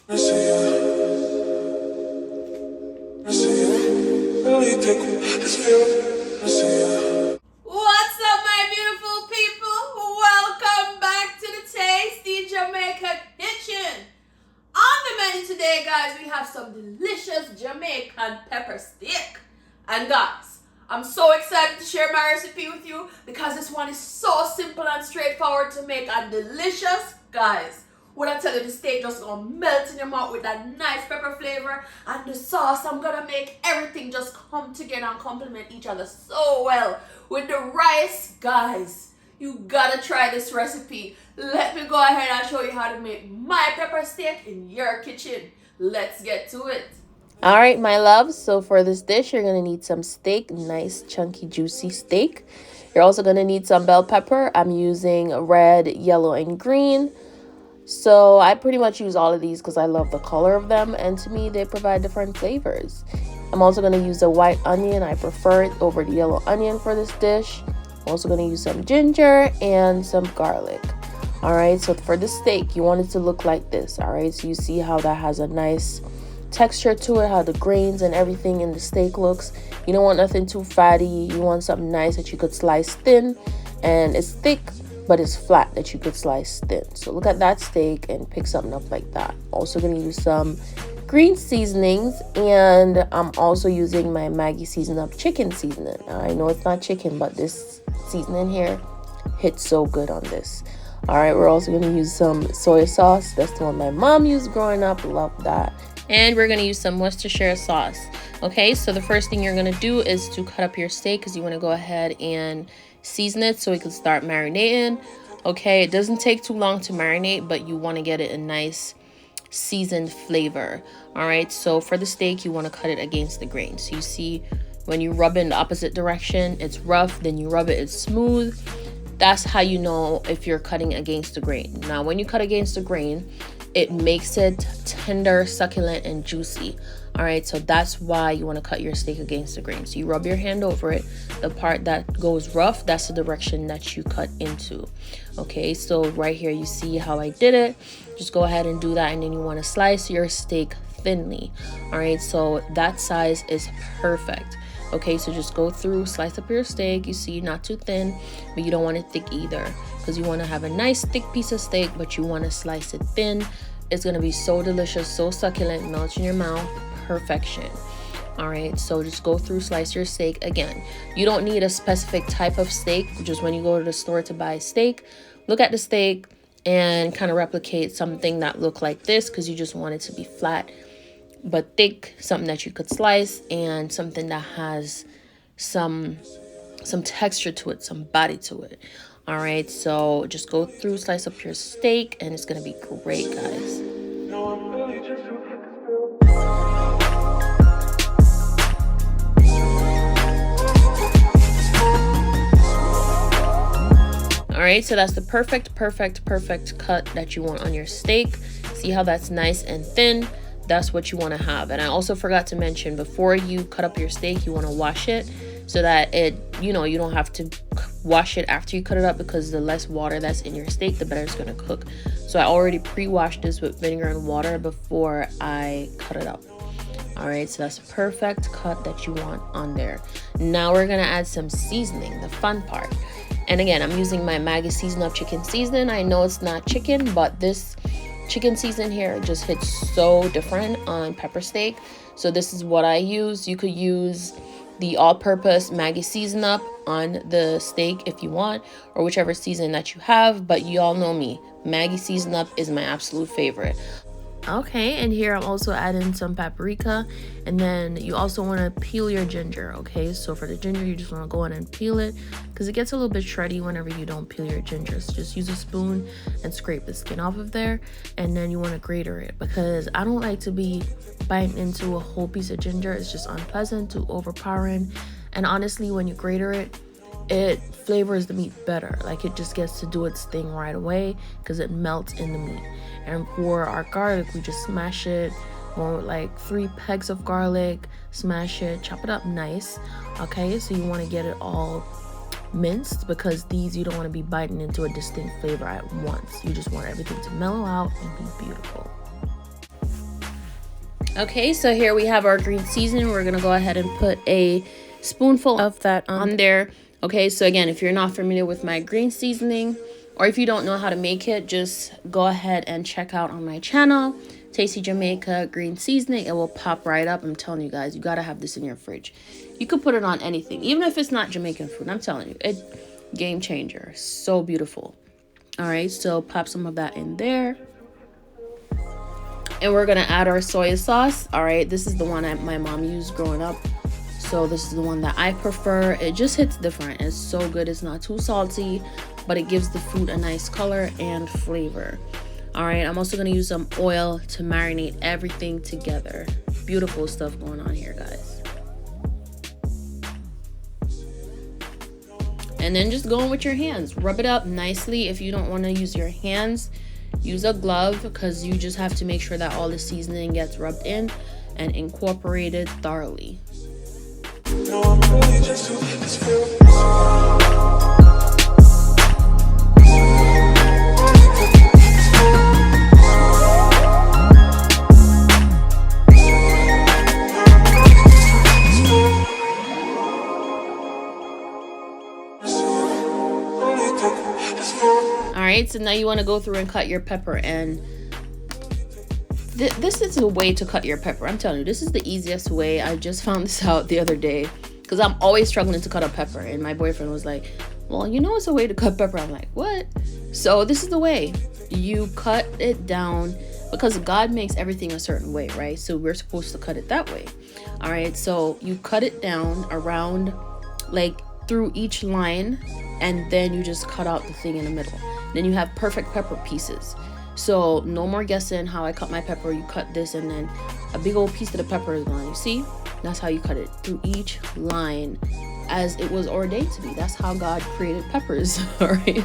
What's up, my beautiful people? Welcome back to the Tasty Jamaican Kitchen. On the menu today, guys, we have some delicious Jamaican pepper steak. And guys, I'm so excited to share my recipe with you because this one is so simple and straightforward to make and delicious. Guys, when I tell you the steak just gonna melt in your mouth with that nice pepper flavor and the sauce, I'm gonna make everything just come together and complement each other so well. With the rice, guys, you gotta try this recipe. Let me go ahead and show you how to make my pepper steak in your kitchen. Let's get to it. All right, my loves. So for this dish, you're going to need some steak, nice, chunky, juicy steak. You're also going to need some bell pepper. I'm using red, yellow, and green. So I pretty much use all of these because I love the color of them. And to me, they provide different flavors. I'm also going to use a white onion. I prefer it over the yellow onion for this dish. I'm also going to use some ginger and some garlic. All right, so for the steak, you want it to look like this. All right, so you see how that has a nice texture to it, how the grains and everything in the steak looks. You don't want nothing too fatty. You want something nice that you could slice thin, and it's thick but it's flat that you could slice thin. So look at that steak and pick something up like that. Also going to use some green seasonings, and I'm also using my Maggie season up chicken seasoning. Now, I know it's not chicken, but this seasoning here hits so good on this. All right, we're also going to use some soy sauce. That's the one my mom used growing up. Love that. And we're going to use some Worcestershire sauce. Okay, so the first thing you're going to do is to cut up your steak because you want to go ahead and season it so it can start marinating. Okay, it doesn't take too long to marinate, but you want to get it a nice seasoned flavor. All right, so for the steak, you want to cut it against the grain. So you see when you rub it in the opposite direction, it's rough. Then you rub it, it's smooth. That's how you know if you're cutting against the grain. Now, when you cut against the grain, it makes it tender, succulent, and juicy. All right, so that's why you want to cut your steak against the grain. So you rub your hand over it. The part that goes rough, that's the direction that you cut into. Okay, so right here, you see how I did it. Just go ahead and do that, and then you want to slice your steak thinly. All right, so that size is perfect. Okay, so just go through, slice up your steak. You see, not too thin, but you don't want it thick either because you want to have a nice thick piece of steak, but you want to slice it thin. It's going to be so delicious, so succulent, melts in your mouth, perfection. All right, so just go through, slice your steak. Again, you don't need a specific type of steak. Just when you go to the store to buy steak, look at the steak and kind of replicate something that look like this because you just want it to be flat but thick, something that you could slice, and something that has some texture to it, some body to it. All right, so just go through, slice up your steak, and it's gonna be great, guys. All right, so that's the perfect cut that you want on your steak. See how that's nice and thin? That's what you want to have. And I also forgot to mention, before you cut up your steak, you want to wash it so that you don't have to wash it after you cut it up, because the less water that's in your steak, the better it's going to cook. So I already pre-washed this with vinegar and water before I cut it up. All right, so that's a perfect cut that you want on there. Now we're going to add some seasoning, the fun part. And again, I'm using my Maggie season up chicken seasoning. I know it's not chicken, but this chicken season here just hits so different on pepper steak. So this is what I use. You could use the all-purpose Maggie season up on the steak if you want, or whichever season that you have, but you all know me, Maggie season up is my absolute favorite. Okay, and here I'm also adding some paprika, and then you also want to peel your ginger. Okay, so for the ginger, you just want to go in and peel it because it gets a little bit shreddy whenever you don't peel your ginger. So just use a spoon and scrape the skin off of there, and then you want to grater it because I don't like to be biting into a whole piece of ginger. It's just unpleasant, too overpowering, and honestly, when you grater it, it flavors the meat better. Like, it just gets to do its thing right away because it melts in the meat. And for our garlic, we just smash it, or like 3 pegs of garlic, smash it, chop it up nice. Okay, so you want to get it all minced because these, you don't want to be biting into a distinct flavor at once. You just want everything to mellow out and be beautiful. Okay, so here we have our green seasoning. We're gonna go ahead and put a spoonful of that on there. Okay, so again, if you're not familiar with my green seasoning, or if you don't know how to make it, just go ahead and check out on my channel, Tasty Jamaica green seasoning. It will pop right up. I'm telling you guys, you gotta have this in your fridge. You could put it on anything, even if it's not Jamaican food. I'm telling you, it game changer. So beautiful. All right, so pop some of that in there. And we're gonna add our soy sauce. All right, this is the one that my mom used growing up, so this is the one that I prefer. It just hits different. It's so good. It's not too salty, but it gives the food a nice color and flavor. All right, I'm also gonna use some oil to marinate everything together. Beautiful stuff going on here, guys. And then just go in with your hands, rub it up nicely. If you don't want to use your hands, use a glove, because you just have to make sure that all the seasoning gets rubbed in and incorporated thoroughly. Alright, so now you want to go through and cut your pepper, and this is a way to cut your pepper. I'm telling you, this is the easiest way. I just found this out the other day, because I'm always struggling to cut a pepper, and my boyfriend was like, well, you know, it's a way to cut pepper. I'm like, what? So this is the way. You cut it down, because God makes everything a certain way, right? So we're supposed to cut it that way. All right, so you cut it down around, like through each line, and then you just cut out the thing in the middle. Then you have perfect pepper pieces. So no more guessing how I cut my pepper. You cut this, and then a big old piece of the pepper is gone. You see? That's how you cut it, through each line as it was ordained to be. That's how God created peppers. All right,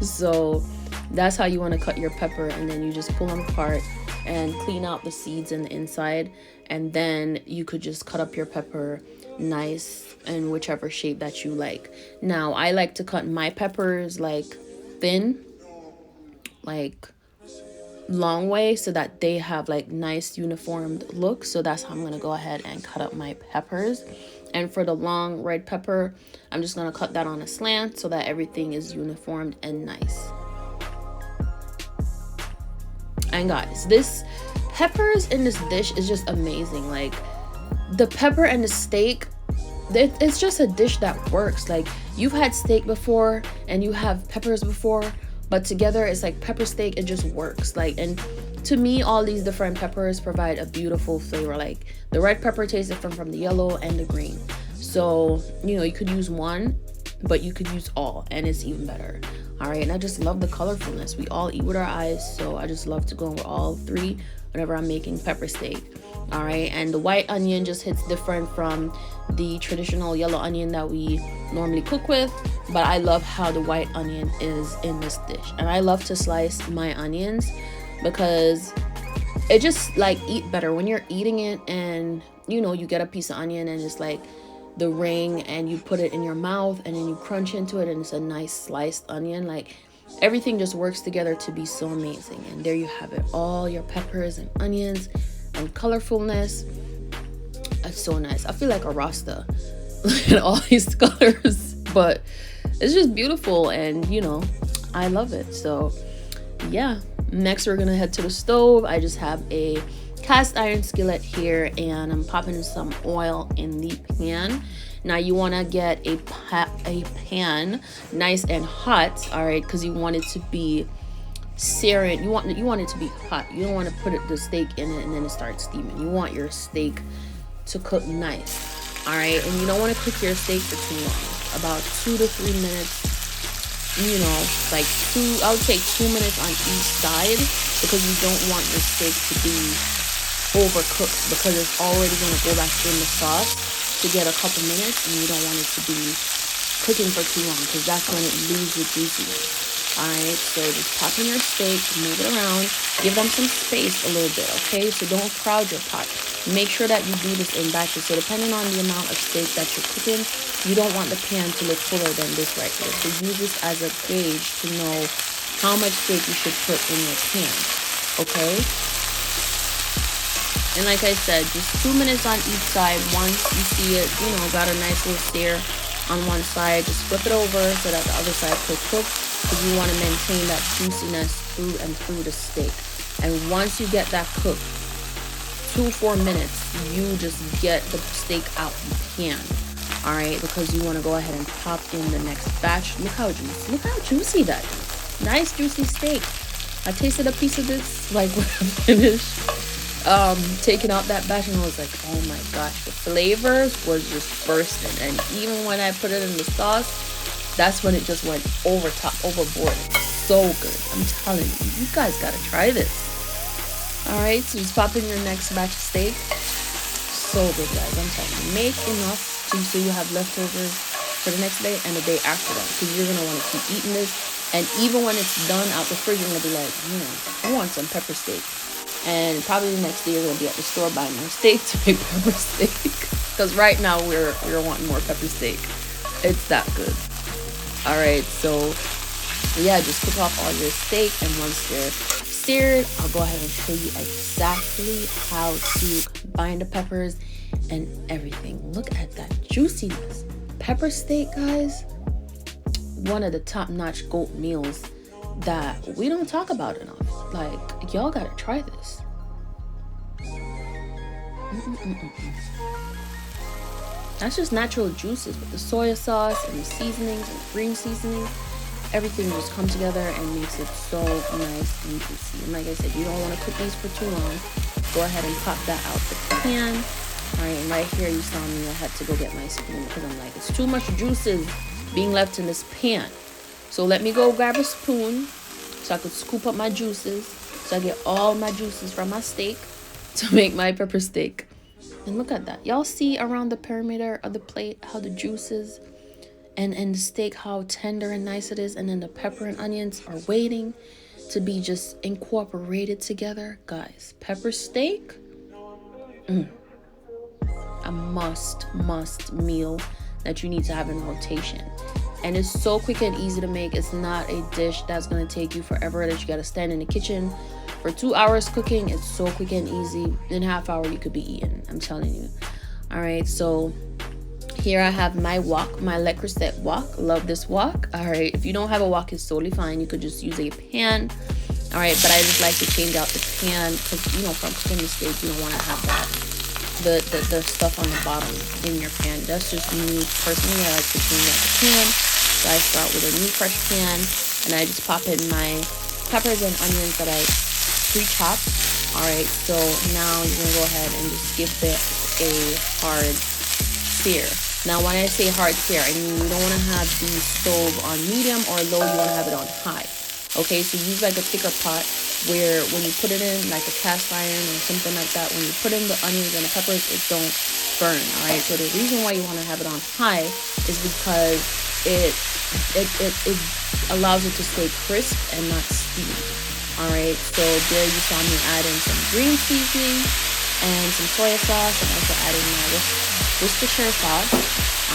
so that's how you want to cut your pepper, and then you just pull them apart and clean out the seeds and the inside, and then you could just cut up your pepper nice in whichever shape that you like. Now I like to cut my peppers like thin, like long way, so that they have like nice uniformed look. So that's how I'm gonna go ahead and cut up my peppers. And for the long red pepper, I'm just gonna cut that on a slant so that everything is uniformed and nice. And guys, this peppers in this dish is just amazing. Like the pepper and the steak, it's just a dish that works. Like you've had steak before and you have peppers before, but together it's like pepper steak. It just works. Like, and to me, all these different peppers provide a beautiful flavor. Like the red pepper tastes different from the yellow and the green. So, you know, you could use one, but you could use all, and it's even better. All right, and I just love the colorfulness. We all eat with our eyes, so I just love to go with all three whenever I'm making pepper steak. All right, and the white onion just hits different from the traditional yellow onion that we normally cook with, but I love how the white onion is in this dish. And I love to slice my onions because it just like eat better when you're eating it, and you know, you get a piece of onion and it's like the ring, and you put it in your mouth and then you crunch into it and it's a nice sliced onion. Like everything just works together to be so amazing. And there you have it, all your peppers and onions and colorfulness. It's so nice. I feel like a Rasta at all these colors, but it's just beautiful, and you know, I love it. So yeah, next we're gonna head to the stove. I just have a cast iron skillet here, and I'm popping some oil in the pan. Now you want to get a pan nice and hot, all right, because you want it to be searing. You want it to be hot. You don't want to put the steak in it and then it starts steaming. You want your steak to cook nice, all right, and you don't want to cook your steak for too long, about 2 to 3 minutes. You know, like I would say 2 minutes on each side, because you don't want your steak to be overcooked, because it's already going to go back in the sauce to get a couple minutes, and you don't want it to be cooking for too long, because that's when it loses juiciness. Alright, so just pop in your steak, move it around, give them some space a little bit, okay? So don't crowd your pot. Make sure that you do this in batches. So depending on the amount of steak that you're cooking, you don't want the pan to look fuller than this right here. So use this as a gauge to know how much steak you should put in your pan, okay? And like I said, just 2 minutes on each side. Once you see it, got a nice little sear on one side, just flip it over so that the other side could cook, because you want to maintain that juiciness through and through the steak. And once you get that cooked, 2-4 minutes, you just get the steak out the pan. All right, because you want to go ahead and pop in the next batch. Look how juicy that is. Nice juicy steak. I tasted a piece of this like when I finished taking out that batch, and I was like, oh my gosh, the flavors was just bursting. And even when I put it in the sauce, that's when it just went overboard. It's so good. I'm telling you, you guys gotta try this. All right, so just pop in your next batch of steak. So good, guys. I'm telling you, make enough so you have leftovers for the next day and the day after that, because you're gonna want to keep eating this. And even when it's done out the fridge, you're gonna be like, I want some pepper steak. And probably the next day you're gonna be at the store buying more steak to make pepper steak. Because right now we're wanting more pepper steak. It's that good. All right, so yeah, just cook off all your steak, and once they're seared, I'll go ahead and show you exactly how to combine the peppers and everything. Look at that juiciness. Pepper steak, guys, one of the top-notch goat meals that we don't talk about enough. Like, y'all gotta try this. That's just natural juices with the soy sauce and the seasonings and the green seasonings. Everything just comes together and makes it so nice and juicy. And like I said, you don't want to cook these for too long. Go ahead and pop that out the pan. All right, and right here you saw me, I had to go get my spoon because I'm like, it's too much juices being left in this pan. So let me go grab a spoon so I could scoop up my juices, so I get all my juices from my steak to make my pepper steak. And look at that. Y'all see around the perimeter of the plate how the juices and the steak, how tender and nice it is, and then the pepper and onions are waiting to be just incorporated together. Guys, pepper steak, a must meal that you need to have in rotation. And it's so quick and easy to make. It's not a dish that's going to take you forever, that you got to stand in the kitchen for 2 hours cooking. It's so quick and easy. In a half hour, you could be eating. I'm telling you. All right, so here I have my wok, my Le Creuset wok. Love this wok. All right, if you don't have a wok, it's totally fine. You could just use a pan. All right, but I just like to change out the pan because, from cooking the steak, you don't want to have that, the stuff on the bottom in your pan. That's just me personally. I like to change out the pan. So I start with a new fresh pan, and I just pop in my peppers and onions that I pre-chopped. All right, so now you're gonna go ahead and just give it a hard sear. Now, when I say hard sear, I mean you don't want to have the stove on medium or low. You want to have it on high. Okay, so use like a thicker pot where when you put it in, like a cast iron or something like that, when you put in the onions and the peppers, it don't burn. All right, so the reason why you want to have it on high is because it allows it to stay crisp and not steamy. All right, so there you saw me add in some green seasoning and some soy sauce, and also adding my Worcestershire sauce.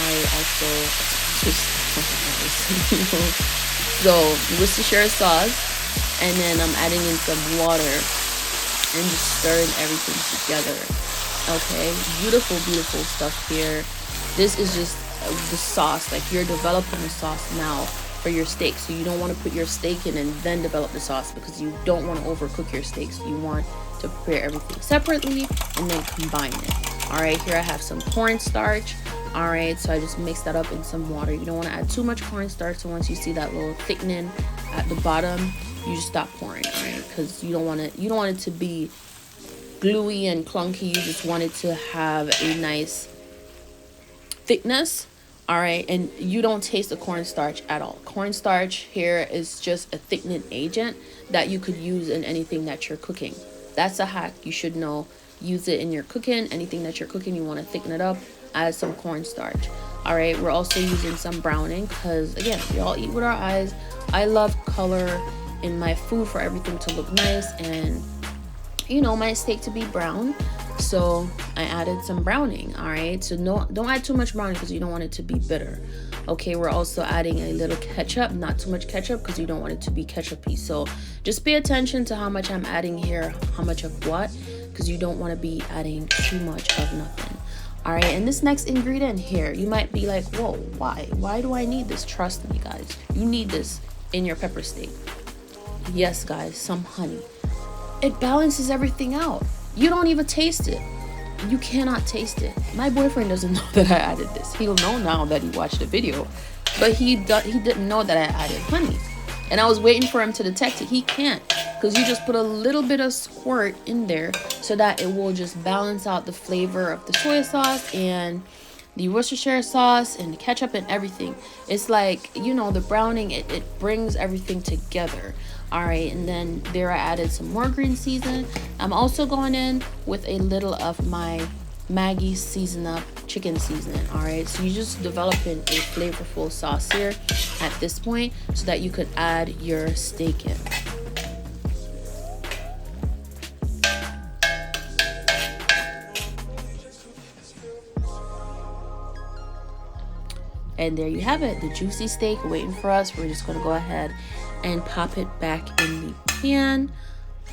I also so Worcestershire sauce, and then I'm adding in some water and just stirring everything together. Okay, beautiful stuff here. This is just the sauce. Like, you're developing the sauce now for your steak, so you don't want to put your steak in and then develop the sauce, because you don't want to overcook your steaks. You want to prepare everything separately and then combine it. All right, here I have some cornstarch. All right, so I just mixed that up in some water. You don't want to add too much cornstarch, so once you see that little thickening at the bottom, you just stop pouring. All right, because you don't want it to be gluey and clunky. You just want it to have a nice thickness. All right, and you don't taste the cornstarch at all. Cornstarch here is just a thickening agent that you could use in anything that you're cooking. That's a hack you should know. Use it in your cooking. Anything that you're cooking, you want to thicken it up, add some cornstarch. All right, we're also using some browning because, again, we all eat with our eyes. I love color in my food for everything to look nice and, my steak to be brown. So I added some browning. All right, so don't add too much browning because you don't want it to be bitter. Okay, we're also adding a little ketchup, not too much ketchup because you don't want it to be ketchupy. So just pay attention to how much I'm adding here, how much of what, because you don't want to be adding too much of nothing. All right, and this next ingredient here, you might be like, whoa, why do I need this? Trust me, guys, you need this in your pepper steak. Yes, guys, some honey. It balances everything out. You don't even taste it. You cannot taste it. My boyfriend doesn't know that I added this. He'll know now that he watched the video, but he didn't know that I added honey. And I was waiting for him to detect it. He can't, because you just put a little bit of squirt in there so that it will just balance out the flavor of the soy sauce and the Worcestershire sauce and the ketchup and everything. It's like, you know, the browning, it brings everything together. All right, and then there I added some more green season. I'm also going in with a little of my Maggi season up chicken seasoning. All right, so you're just developing a flavorful sauce here at this point so that you could add your steak in. And there you have it, the juicy steak waiting for us. We're just gonna go ahead and pop it back in the pan.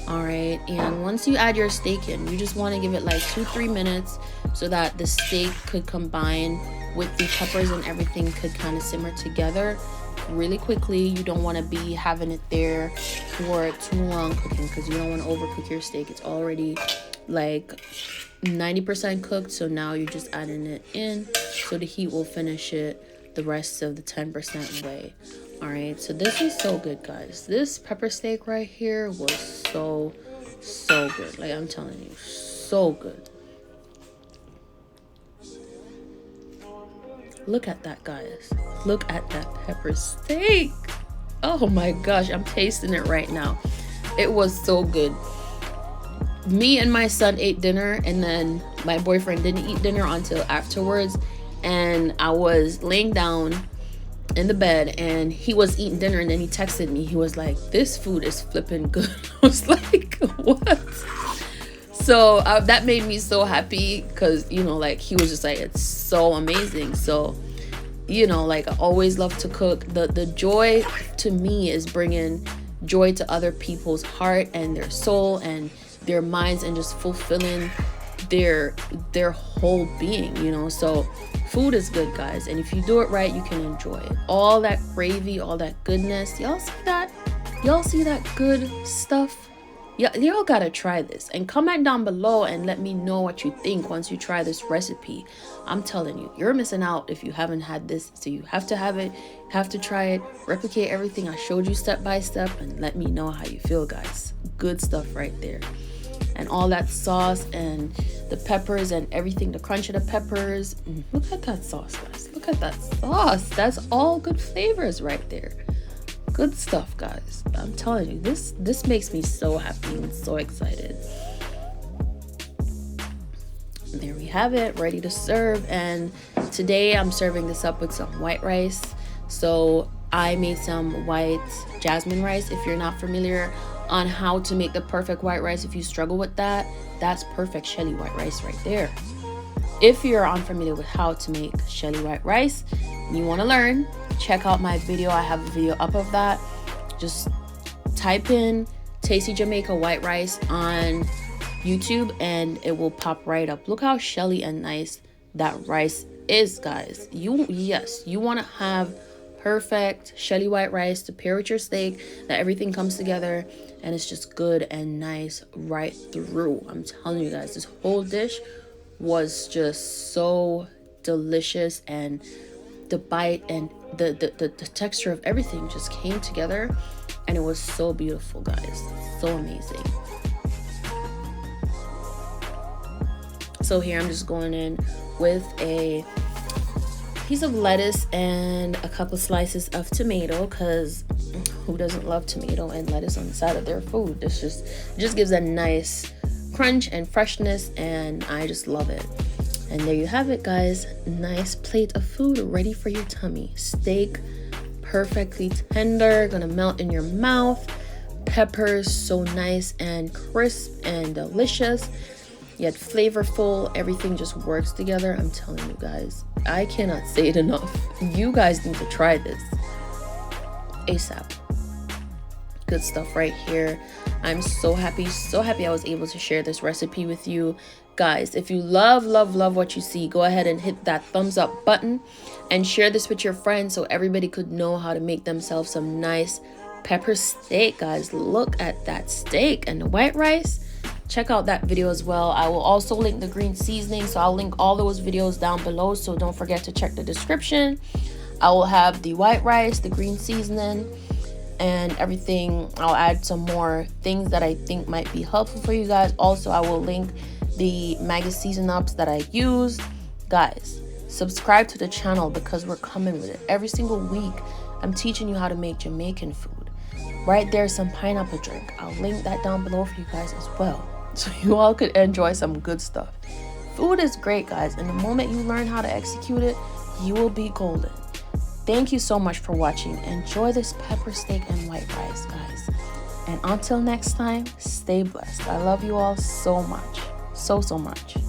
All right, and once you add your steak in, you just want to give it like 2-3 minutes so that the steak could combine with the peppers and everything could kind of simmer together really quickly. You don't want to be having it there for too long cooking, because you don't want to overcook your steak. It's already like 90% cooked, so now you're just adding it in so the heat will finish it the rest of the 10% way. All right, so this is so good, guys. This pepper steak right here was so good. Like, I'm telling you, so good. Look at that, guys. Look at that pepper steak. Oh my gosh, I'm tasting it right now. It was so good. Me and my son ate dinner, and then my boyfriend didn't eat dinner until afterwards. And I was laying down in the bed and he was eating dinner, and then he texted me. He was like, this food is flipping good. I was like, what? So that made me so happy, because, you know, like, he was just like, it's so amazing. So, you know, like, I always love to cook. The joy to me is bringing joy to other people's heart and their soul and their minds, and just fulfilling their whole being, you know. So food is good, guys, and if you do it right, you can enjoy it. All that gravy, all that goodness. Y'all see that? Y'all see that good stuff? Y'all gotta try this, and comment down below and let me know what you think once you try this recipe. I'm telling you, you're missing out if you haven't had this, so you have to have it, have to try it, replicate everything I showed you step by step, and let me know how you feel, guys. Good stuff right there. And all that sauce and the peppers and everything, the crunch of the peppers. Look at that sauce, guys. Look at that sauce. That's all good flavors right there. Good stuff, guys. I'm telling you, this makes me so happy and so excited. There we have it, ready to serve. And today I'm serving this up with some white rice. So I made some white jasmine rice. If you're not familiar on how to make the perfect white rice, if you struggle with that, that's perfect Shelly white rice right there. If you're unfamiliar with how to make Shelly white rice and you want to learn, check out my video. I have a video up of that. Just type in Tasty Jamaica white rice on YouTube and it will pop right up. Look how shelly and nice that rice is, guys. You want to have perfect Shelly white rice to pair with your steak, that everything comes together and it's just good and nice right through. I'm telling you guys, this whole dish was just so delicious, and the bite and the texture of everything just came together, and it was so beautiful, guys. So amazing. So here I'm just going in with a piece of lettuce and a couple slices of tomato, because who doesn't love tomato and lettuce on the side of their food? This just gives a nice crunch and freshness, and I just love it. And there you have it, guys. Nice plate of food ready for your tummy. Steak, perfectly tender, gonna melt in your mouth. Peppers, so nice and crisp and delicious, yet flavorful. Everything just works together. I'm telling you guys, I cannot say it enough. You guys need to try this ASAP. good stuff right here. I'm so happy I was able to share this recipe with you guys. If you love what you see, go ahead and hit that thumbs up button and share this with your friends so everybody could know how to make themselves some nice pepper steak. Guys, look at that steak and the white rice. Check out that video as well. I will also link the green seasoning, so I'll link all those videos down below, so don't forget to check the description. I will have the white rice, the green seasoning, and everything. I'll add some more things that I think might be helpful for you guys. Also, I will link the Maggi season ups that I use. Guys, subscribe to the channel because we're coming with it every single week. I'm teaching you how to make Jamaican food. Right there's some pineapple drink. I'll link that down below for you guys as well, so you all could enjoy some good stuff. Food is great, guys, and the moment you learn how to execute it, you will be golden. Thank you so much for watching. Enjoy this pepper steak and white rice, guys. And until next time, stay blessed. I love you all so much. So much.